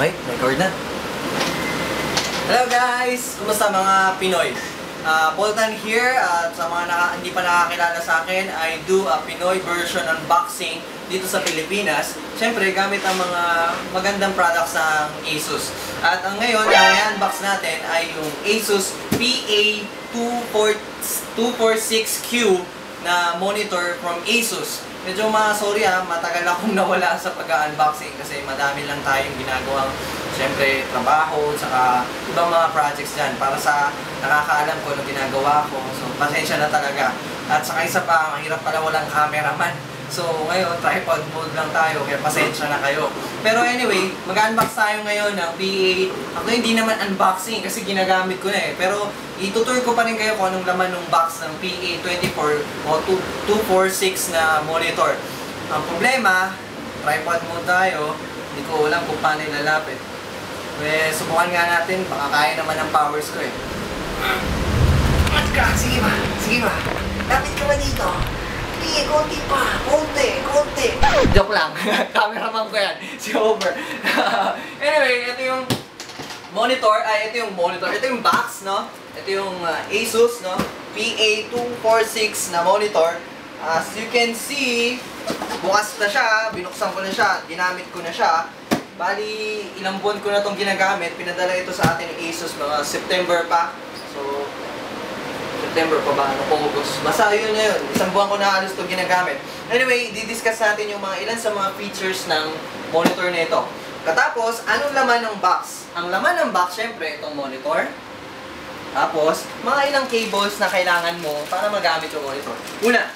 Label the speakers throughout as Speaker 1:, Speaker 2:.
Speaker 1: Okay, record na. Hello guys! Kumusta mga Pinoy? Poltan here at sa mga hindi pa nakakilala sa akin, I do a Pinoy version unboxing dito sa Pilipinas. Siyempre, gamit ang mga magandang products ng ASUS. At ngayon, ang i-unbox natin ay yung ASUS PA246Q na monitor from ASUS. Medyo sorry matagal akong nawala sa pag-unboxing kasi madami lang tayong ginagawang siyempre trabaho saka ibang mga projects dyan para sa nakakaalam ko na ginagawa ko. So pasensya na talaga. At saka isa pa, mahirap pala walang cameraman. So ngayon, tripod mode lang tayo kaya pasensya na kayo. Pero anyway, mag-unbox tayo ngayon ng PA. Ako hindi naman unboxing kasi ginagamit ko na eh. Pero itutur ko pa rin kayo kung anong laman ng box ng PA24 o 246 na monitor. Ang problema, tripod mode tayo. Hindi ko alam kung paano ilalapit. Subukan nga natin, baka kaya naman ang powers ko eh. Sige ba? Lapit ka ba dito? Hindi, konti pa. Konti. Joke lang. Cameraman ko yan. Si Over. Anyway, ito yung monitor. Ito yung box, no? Ito yung ASUS, no? PA246 na monitor. As you can see, bukas na siya. Binuksan ko na siya. Ginamit ko na siya. Bali, ilang buwan ko na itong ginagamit. Pinadala ito sa atin ng ASUS mga September pa. So, September pa ba? August. Basta yun na yun. Isang buwan ko na halos ito ginagamit. Anyway, didiscuss natin yung ilan sa mga features ng monitor na ito. Katapos, anong laman ng box? Ang laman ng box, syempre, itong monitor. Tapos, mga ilang cables na kailangan mo para magamit yung monitor. Una,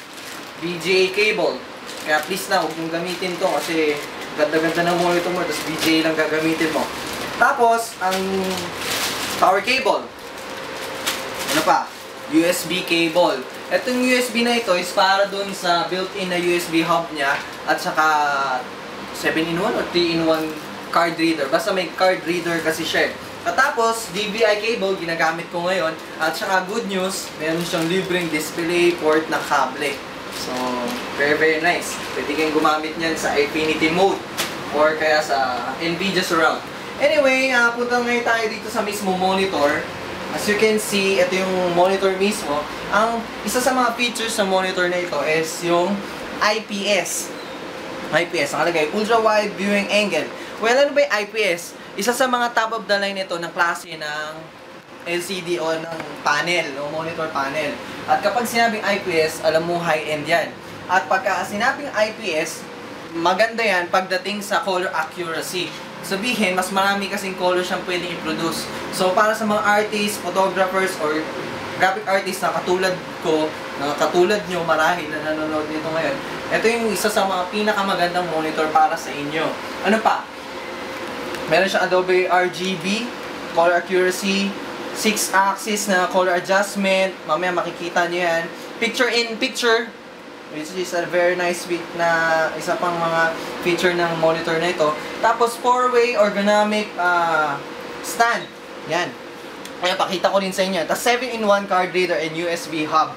Speaker 1: VGA cable. Kaya please na, huwag mong gamitin to kasi ganda-ganda ng monitor mo, tapos VGA lang gagamitin mo. Tapos, ang power cable. Ano pa? USB cable. Itong USB na ito is para dun sa built-in na USB hub niya at saka 7-in-1 o 3-in-1 card reader. Basta may card reader kasi siya. Tapos, DVI cable ginagamit ko ngayon at saka good news, meron siyang libreng display port na kable. So, very nice. Pwede kayong gumamit niyan sa Infinity mode or kaya sa NVIDIA Surround. Anyway, punta ngayon tayo dito sa mismo monitor. As you can see, ito yung monitor mismo. Ang isa sa mga features ng monitor na ito is yung IPS. IPS, nakalagay, Ultra Wide Viewing Angle. Well, ano ba yung IPS? Isa sa mga top of the line ito ng klase ng LCD o ng panel, o monitor panel. At kapag sinabing IPS, alam mo high-end yan. At pagka sinabing IPS, maganda yan pagdating sa color accuracy. Sabihin, mas marami kasing color siyang pwedeng i-produce. So, para sa mga artists, photographers, or graphic artists na katulad ko, na katulad nyo, marahil na nanonood nito ngayon, ito yung isa sa mga pinakamagandang monitor para sa inyo. Ano pa? Meron siyang Adobe RGB, color accuracy, 6-axis na color adjustment, mamaya makikita nyo yan. Picture-in-picture, which is a very nice na isa pang mga feature ng monitor na ito. Tapos 4-way ergonomic stand. Yan. Kaya pakita ko rin sa inyo. Tapos 7-in-1 card reader and USB hub.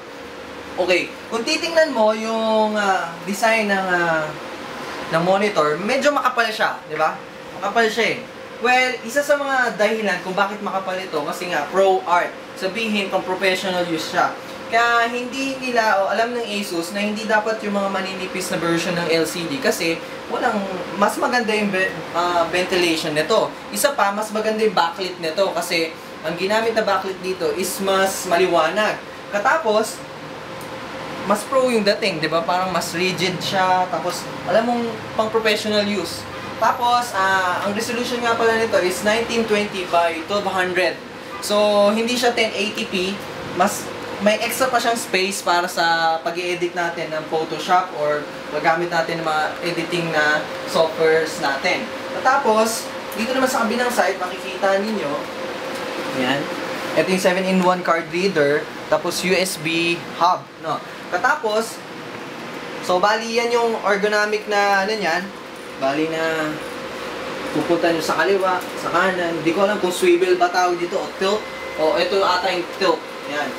Speaker 1: Okay, kung titingnan mo yung design ng monitor, medyo makapal siya, di ba? Makapal siya eh. Well, isa sa mga dahilan kung bakit makapal ito kasi nga pro art. Sabihin kung professional use siya. Kaya hindi nila o alam ng ASUS na hindi dapat yung mga maninipis na version ng LCD kasi mas maganda yung ventilation nito. Isa pa, mas maganda yung backlit nito kasi ang ginamit na backlit dito is mas maliwanag. Katapos, mas pro yung dating, di ba? Parang mas rigid siya. Tapos, alam mong pang professional use. Tapos, ang resolution nga pala nito is 1920 by 1200. So, hindi siya 1080p. May extra pa siyang space para sa pag-i-edit natin ng Photoshop or magamit natin ng mga editing na softwares natin. Tapos, dito naman sa kabilang side, makikita ninyo, yan. Ito yung 7-in-1 card reader, tapos USB hub, no? Katapos, so bali yan yung ergonomic na ano yan, bali na pupunta nyo sa kaliwa, sa kanan, hindi ko alam kung swivel ba tawag dito o tilt, o ito ata yung tilt, yan.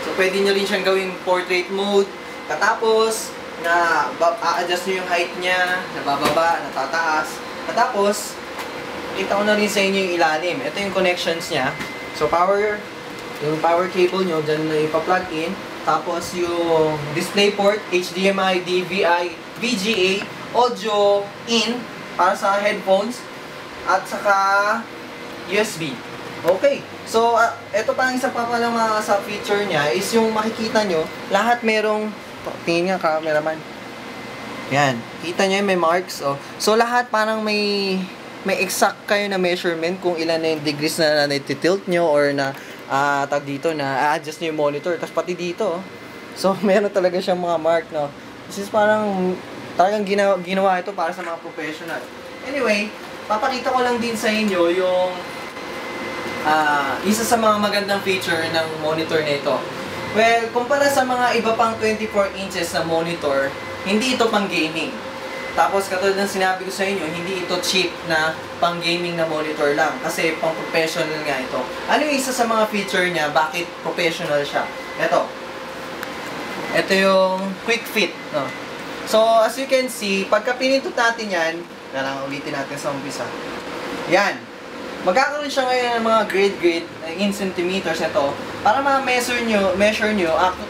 Speaker 1: So, pwede nyo rin siyang gawing portrait mode. Katapos, a-adjust nyo yung height niya, nabababa, natataas. Katapos, Pakita ko na rin sa inyo yung ilalim. Ito yung connections niya. So, yung power cable nyo, dyan na ipa-plug in. Tapos yung display port, HDMI, DVI, VGA, audio in para sa headphones, at saka USB. Okay. So, ito pa ang isa pa palang sa feature niya is yung makikita nyo, lahat merong, tingin nga cameraman. Yan. Kita nyo yung may marks. Oh. So, lahat parang may exact kayo na measurement kung ilan na yung degrees na nati-tilt nyo or na tag dito na adjust nyo yung monitor. Tapos pati dito. Oh. So, meron talaga siyang mga mark. No? This is parang talagang ginawa ito para sa mga professional. Anyway, papakita ko lang din sa inyo yung isa sa mga magandang feature ng monitor na ito. Well, kumpara sa mga iba pang 24 inches na monitor, hindi ito pang gaming. Tapos katulad ng sinabi ko sa inyo, hindi ito cheap na pang gaming na monitor lang kasi pang professional nga ito. Ano yung isa sa mga feature niya, bakit professional siya? Ito yung quick fit. No? So, as you can see, pagka pinindot natin yan, ulitin natin sa umpisa. Yan. Magkakaroon siya ngayon ng mga grade in centimeters ito para ma-measure nyo,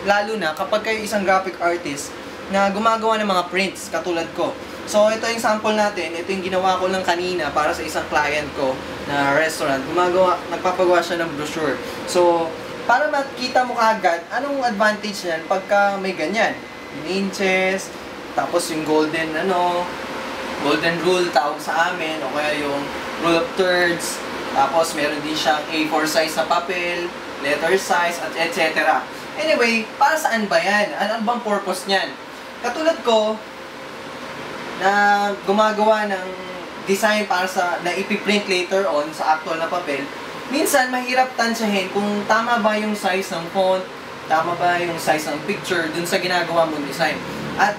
Speaker 1: lalo na kapag kayo isang graphic artist na gumagawa ng mga prints katulad ko. So, ito yung sample natin. Ito yung ginawa ko lang kanina para sa isang client ko na restaurant. Nagpapagawa siya ng brochure. So, para makita mo kaagad, anong advantage niyan pagka may ganyan? Yung inches, tapos yung golden rule tawag sa amin, o kaya yung rule of thirds, tapos meron din siyang A4 size na papel, letter size, at etc. Anyway, para saan ba yan? Ano bang purpose niyan? Katulad ko, na gumagawa ng design para na ipiprint later on sa actual na papel, minsan mahirap tansyahin kung tama ba yung size ng font, tama ba yung size ng picture dun sa ginagawa mong design. At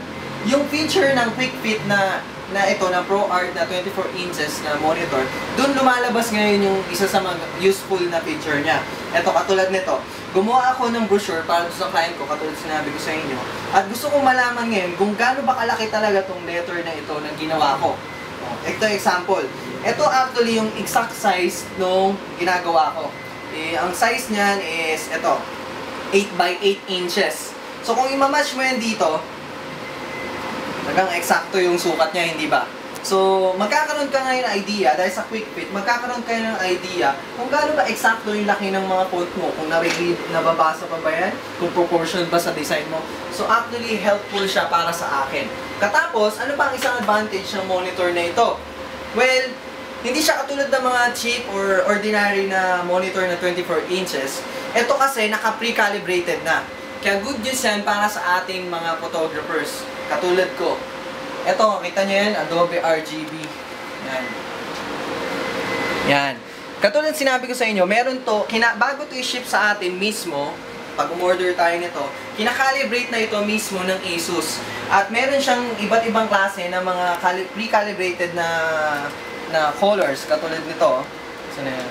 Speaker 1: yung feature ng quick fit na ito, na ProArt na 24 inches na monitor, dun lumalabas ngayon yung isa sa mga useful na feature niya. Ito, katulad nito. Gumawa ako ng brochure para sa client ko, katulad sinabi ko sa inyo. At gusto kong malaman ngayon kung gaano ba kalaki talaga tong letter na ito na ginawa ko. Ito example. Ito actually yung exact size nung ginagawa ko. Ang size niyan is ito, 8 by 8 inches. So kung i-match mo yan dito, talagang eksakto yung sukat niya, hindi ba? So, magkakaroon ka ngayon ng idea, dahil sa quick fit, magkakaroon kayo ng idea kung gaano ba eksakto yung laki ng mga font mo, kung nababasa pa ba yan, kung proportion ba sa design mo. So, actually, helpful siya para sa akin. Katapos, ano ba ang isang advantage ng monitor na ito? Well, hindi siya katulad ng mga cheap or ordinary na monitor na 24 inches. Ito kasi, naka-pre-calibrated na. Kaya good news yan para sa ating mga photographers. Katulad ko. Ito, kita nyo yan, Adobe RGB. Yan. Yan. Katulad sinabi ko sa inyo, meron to, bago to i-ship sa atin mismo, pag umorder tayo nito, kinakalibrate na ito mismo ng ASUS. At meron siyang iba't ibang klase ng mga pre-calibrated na colors, katulad nito. Saan na yan?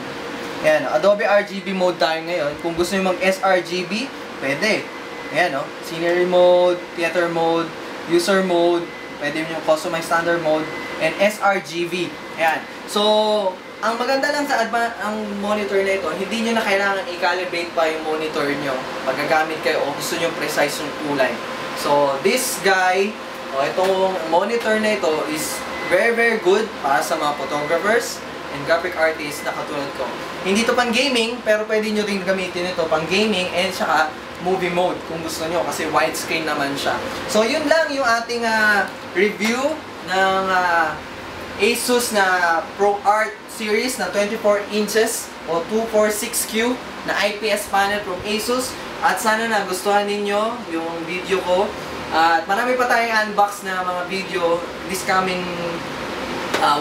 Speaker 1: Yan, Adobe RGB mode tayo ngayon. Kung gusto nyo mag-sRGB, pwede. Ayan, scenery mode, theater mode, user mode, pwede yung customize standard mode, and sRGB. Ayan. So, ang maganda lang sa ang monitor na ito, hindi nyo na kailangan i-calibrate pa yung monitor nyo pag gagamit kayo o gusto nyo precise yung kulay. So, this guy, itong monitor na ito is very, very good para sa mga photographers and graphic artists na katulad ko. Hindi ito pang gaming, pero pwede nyo rin gamitin ito pang gaming and saka movie mode kung gusto nyo kasi widescreen naman siya. So yun lang yung ating review ng ASUS na ProArt series na 24 inches o 246Q na IPS panel from ASUS. At sana nagustuhan ninyo yung video ko. At marami pa tayong unbox na mga video this coming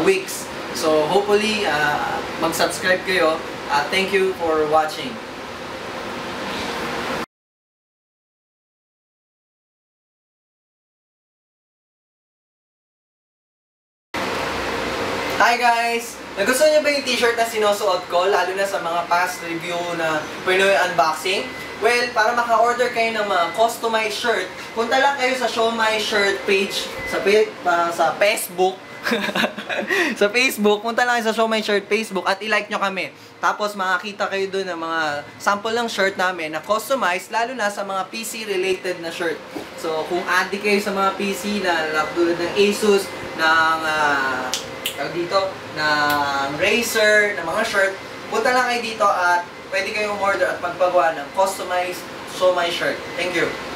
Speaker 1: weeks. So hopefully mag-subscribe kayo. Thank you for watching. Hi guys! Nagustuhan niyo ba yung t-shirt na sinusuot ko, lalo na sa mga past review na Pinoy unboxing? Well, para maka-order kayo ng mga customized shirt, punta lang kayo sa Show My Shirt page sa Facebook Sa Facebook, punta lang kayo sa Show My Shirt Facebook at i-like nyo kami. Tapos makakita kayo doon ng mga sample ng shirt namin na customized, lalo na sa mga PC-related na shirt. So, kung addict kayo sa mga PC na tulad ng Asus, ng ng Razer, ng mga shirt, punta lang kayo dito at pwede kayong order at magpagawa ng customized Show My Shirt. Thank you!